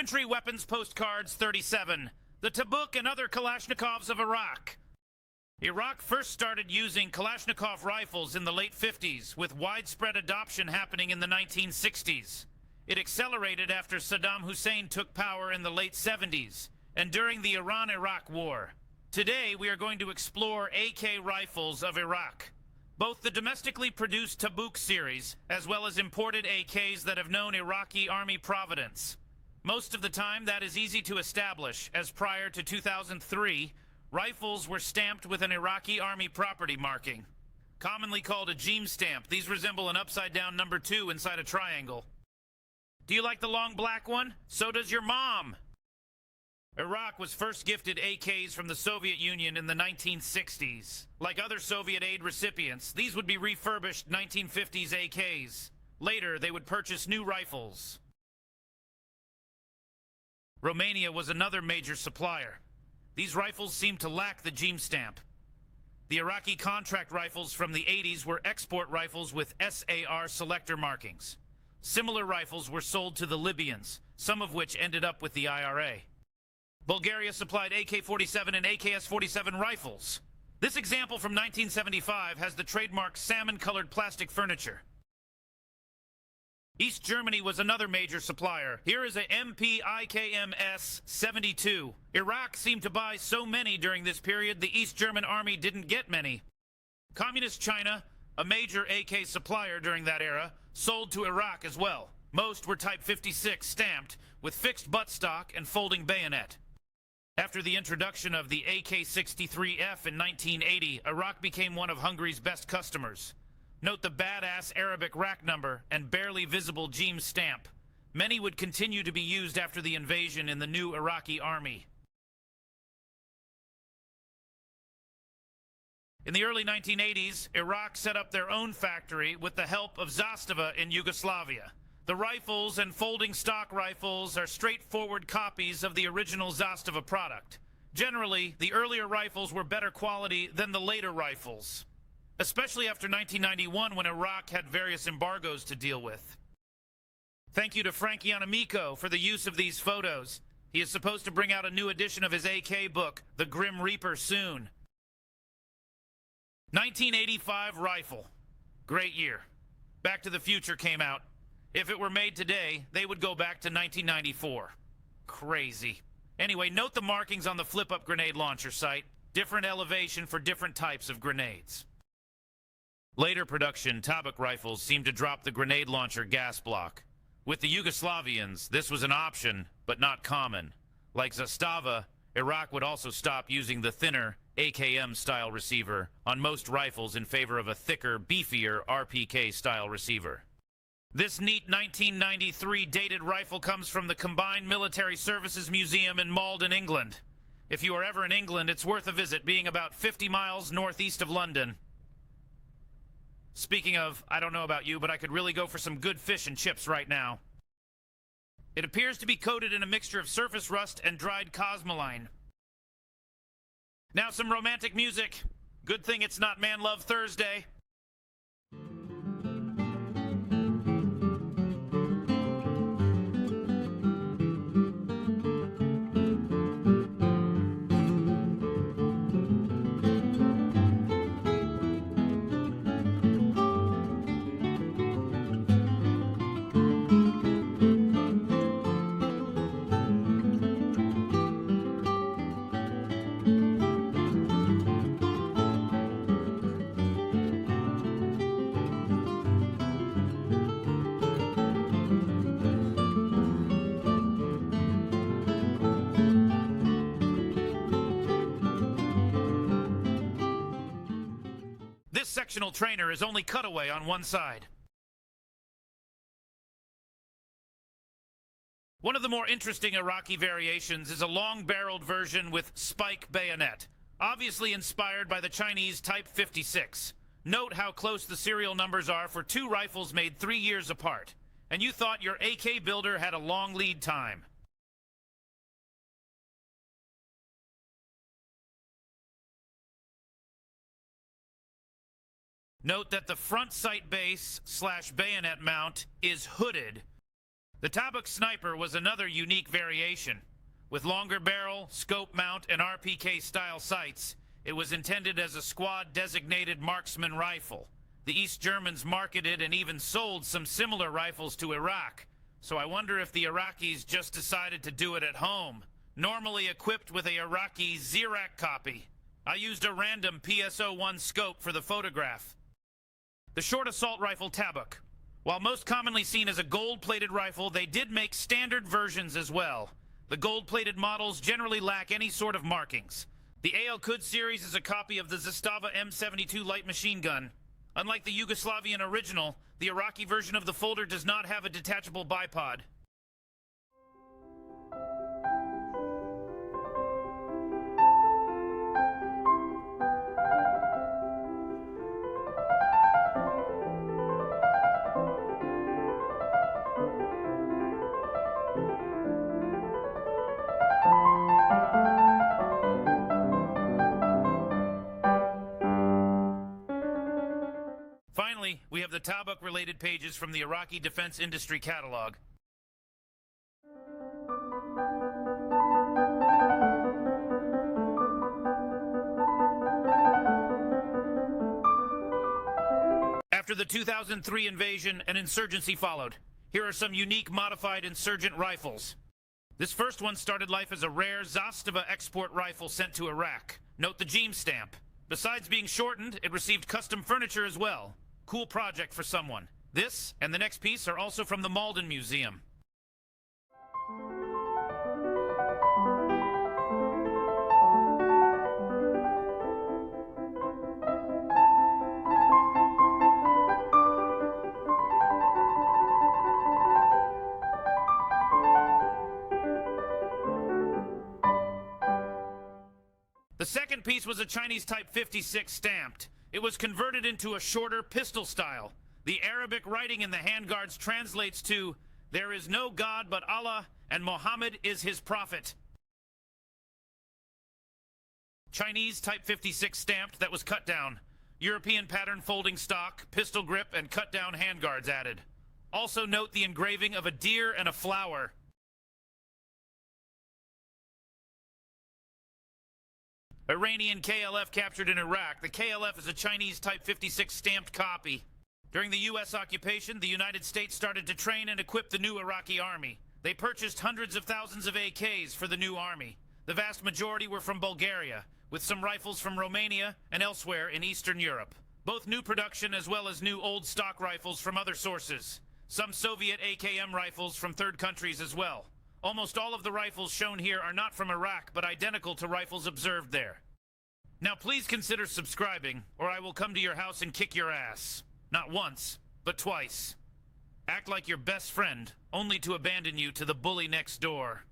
Infantry Weapons Postcards 37, the Tabuk and other Kalashnikovs of Iraq. Iraq first started using Kalashnikov rifles in the late 50s, with widespread adoption happening in the 1960s. It accelerated after Saddam Hussein took power in the late 70s, and during the Iran-Iraq War. Today, we are going to explore AK rifles of Iraq. Both the domestically produced Tabuk series, as well as imported AKs that have known Iraqi Army provenance. Most of the time, that is easy to establish, as prior to 2003, rifles were stamped with an Iraqi Army property marking. Commonly called a Jeem stamp, these resemble an upside-down number 2 inside a triangle. Do you like the long black one? So does your mom! Iraq was first gifted AKs from the Soviet Union in the 1960s. Like other Soviet aid recipients, these would be refurbished 1950s AKs. Later, they would purchase new rifles. Romania was another major supplier. These rifles seemed to lack the Jeem stamp. The Iraqi contract rifles from the 80s were export rifles with SAR selector markings. Similar rifles were sold to the Libyans, some of which ended up with the IRA. Bulgaria supplied AK47 and AKS47 rifles. This example from 1975 has the trademark salmon-colored plastic furniture. East Germany was another major supplier. Here is a MP-IKMS-72. Iraq seemed to buy so many during this period, the East German army didn't get many. Communist China, a major AK supplier during that era, sold to Iraq as well. Most were Type 56 stamped, with fixed buttstock and folding bayonet. After the introduction of the AK-63F in 1980, Iraq became one of Hungary's best customers. Note the badass Arabic rack number and barely visible Jeem stamp. Many would continue to be used after the invasion in the new Iraqi army. In the early 1980s, Iraq set up their own factory with the help of Zastava in Yugoslavia. The rifles and folding stock rifles are straightforward copies of the original Zastava product. Generally, the earlier rifles were better quality than the later rifles, especially after 1991 when Iraq had various embargoes to deal with. Thank you to Frankie Anamico for the use of these photos. He is supposed to bring out a new edition of his AK book, The Grim Reaper, soon. 1985 rifle. Great year. Back to the Future came out. If it were made today, they would go back to 1994. Crazy. Anyway, note the markings on the flip-up grenade launcher sight. Different elevation for different types of grenades. Later production Tabuk rifles seemed to drop the grenade launcher gas block. With the Yugoslavians, this was an option, but not common. Like Zastava, Iraq would also stop using the thinner AKM-style receiver on most rifles in favor of a thicker, beefier RPK-style receiver. This neat 1993 dated rifle comes from the Combined Military Services Museum in Malden, England. If you are ever in England, it's worth a visit, being about 50 miles northeast of London. Speaking of, I don't know about you, but I could really go for some good fish and chips right now. It appears to be coated in a mixture of surface rust and dried cosmoline. Now some romantic music. Good thing it's not Man Love Thursday. This sectional trainer is only cutaway on one side. One of the more interesting Iraqi variations is a long-barreled version with spike bayonet, obviously inspired by the Chinese Type 56. Note how close the serial numbers are for two rifles made 3 years apart, and you thought your AK builder had a long lead time. Note that the front sight base / bayonet mount is hooded. The Tabuk sniper was another unique variation. With longer barrel, scope mount, and RPK-style sights, it was intended as a squad-designated marksman rifle. The East Germans marketed and even sold some similar rifles to Iraq, so I wonder if the Iraqis just decided to do it at home, normally equipped with a Iraqi Xerox copy. I used a random PSO-1 scope for the photograph. The short assault rifle Tabuk. While most commonly seen as a gold-plated rifle, they did make standard versions as well. The gold-plated models generally lack any sort of markings. The Al-Quds series is a copy of the Zastava M72 light machine gun. Unlike the Yugoslavian original, the Iraqi version of the folder does not have a detachable bipod. Finally, we have the Tabuk-related pages from the Iraqi Defense Industry Catalog. After the 2003 invasion, an insurgency followed. Here are some unique modified insurgent rifles. This first one started life as a rare Zastava export rifle sent to Iraq. Note the Jeam stamp. Besides being shortened, it received custom furniture as well. Cool project for someone. This and the next piece are also from the Malden Museum. The second piece was a Chinese Type 56 stamped. It was converted into a shorter pistol style. The Arabic writing in the handguards translates to, "There is no God but Allah, and Muhammad is his prophet." Chinese Type 56 stamped that was cut down. European pattern folding stock, pistol grip, and cut down handguards added. Also note the engraving of a deer and a flower. Iranian KLF captured in Iraq. The KLF is a Chinese Type 56 stamped copy. During the U.S. occupation, the United States started to train and equip the new Iraqi army. They purchased hundreds of thousands of AKs for the new army. The vast majority were from Bulgaria, with some rifles from Romania and elsewhere in Eastern Europe. Both new production as well as new old stock rifles from other sources. Some Soviet AKM rifles from third countries as well. Almost all of the rifles shown here are not from Iraq, but identical to rifles observed there. Now please consider subscribing, or I will come to your house and kick your ass. Not once, but twice. Act like your best friend, only to abandon you to the bully next door.